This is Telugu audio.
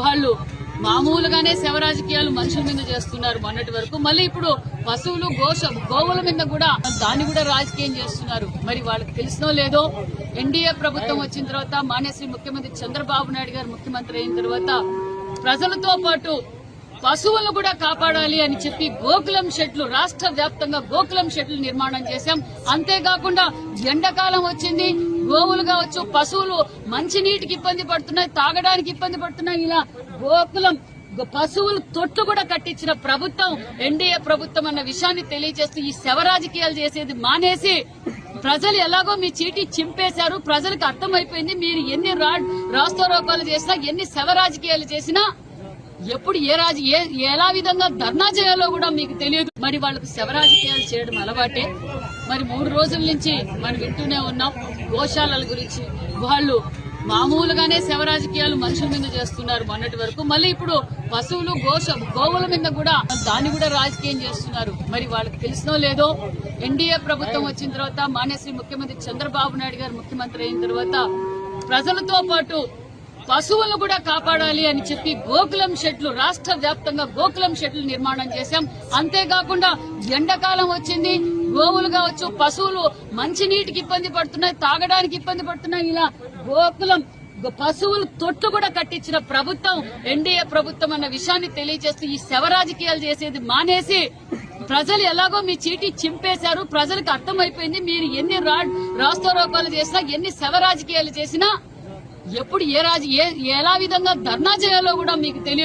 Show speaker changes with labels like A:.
A: వాళ్ళు మామూలుగానే శవ రాజకీయాలు మనుషుల మీద చేస్తున్నారు మొన్నటి వరకు. మళ్ళీ ఇప్పుడు పశువులు గోవుల మీద కూడా దాన్ని కూడా రాజకీయం చేస్తున్నారు. మరి వాళ్ళకి తెలిసినో లేదో ఎన్డీఏ ప్రభుత్వం వచ్చిన తర్వాత మాన్యశ్రీ ముఖ్యమంత్రి చంద్రబాబు నాయుడు గారు ముఖ్యమంత్రి అయిన తర్వాత ప్రజలతో పాటు పశువులను కూడా కాపాడాలి అని చెప్పి గోకులం షెడ్లు రాష్ట్ర వ్యాప్తంగా గోకులం షెడ్లు నిర్మాణం చేశాం. అంతేకాకుండా ఎండాకాలం వచ్చింది, గోవులు కావచ్చు పశువులు మంచినీటికి ఇబ్బంది పడుతున్నాయి, తాగడానికి ఇబ్బంది పడుతున్నాయి. ఇలా గోకులం పశువులు తొట్లు కూడా కట్టించిన ప్రభుత్వం ఎన్డీఏ ప్రభుత్వం అన్న విషయాన్ని తెలియజేస్తూ ఈ శవ రాజకీయాలు చేసేది మానేసి ప్రజలు ఎలాగో మీ చీటీ చింపేశారు. ప్రజలకు అర్థమైపోయింది మీరు ఎన్ని రాస్తారోకాలు చేసినా ఎన్ని శవ రాజకీయాలు చేసినా ఎప్పుడు ఎలా విధంగా ధర్నా చేయాలో కూడా మీకు తెలియదు. మరి వాళ్ళకు శవ రాజకీయాలు చేయడం అలవాటే. మరి 3 రోజుల నుంచి మనం వింటూనే ఉన్నాం గోశాలల గురించి. వాళ్ళు మామూలుగానే శవ రాజకీయాలు మనుషుల మీద చేస్తున్నారు మొన్నటి వరకు. మళ్ళీ ఇప్పుడు పశువులు గోవుల మీద కూడా దాన్ని కూడా రాజకీయం చేస్తున్నారు. మరి వాళ్ళకి తెలిసినో లేదో ఎన్డీఏ ప్రభుత్వం వచ్చిన తర్వాత మాన్యశ్రీ ముఖ్యమంత్రి చంద్రబాబు నాయుడు గారు ముఖ్యమంత్రి అయిన తర్వాత ప్రజలతో పాటు పశువులను కూడా కాపాడాలి అని చెప్పి గోకులం షెడ్లు రాష్ట్ర వ్యాప్తంగా గోకులం షెడ్లు నిర్మాణం చేశాం. అంతేకాకుండా ఎండాకాలం వచ్చింది, గోవులు కావచ్చు పశువులు మంచినీటికి ఇబ్బంది పడుతున్నాయి, తాగడానికి ఇబ్బంది పడుతున్నాయి. ఇలా గోకులం పశువులు తొట్లు కూడా కట్టించిన ప్రభుత్వం ఎన్డీఏ ప్రభుత్వం అన్న విషయాన్ని తెలియజేస్తూ ఈ శవ రాజకీయాలు చేసేది మానేసి ప్రజలు ఎలాగో మీ చీటీ చింపేశారు. ప్రజలకు అర్థమైపోయింది మీరు ఎన్ని రాస్తారోకాలు చేసినా ఎన్ని శవ రాజకీయాలు చేసినా ఎప్పుడు ఎలా విధంగా ధర్నా చేయాలో కూడా మీకు తెలియదు.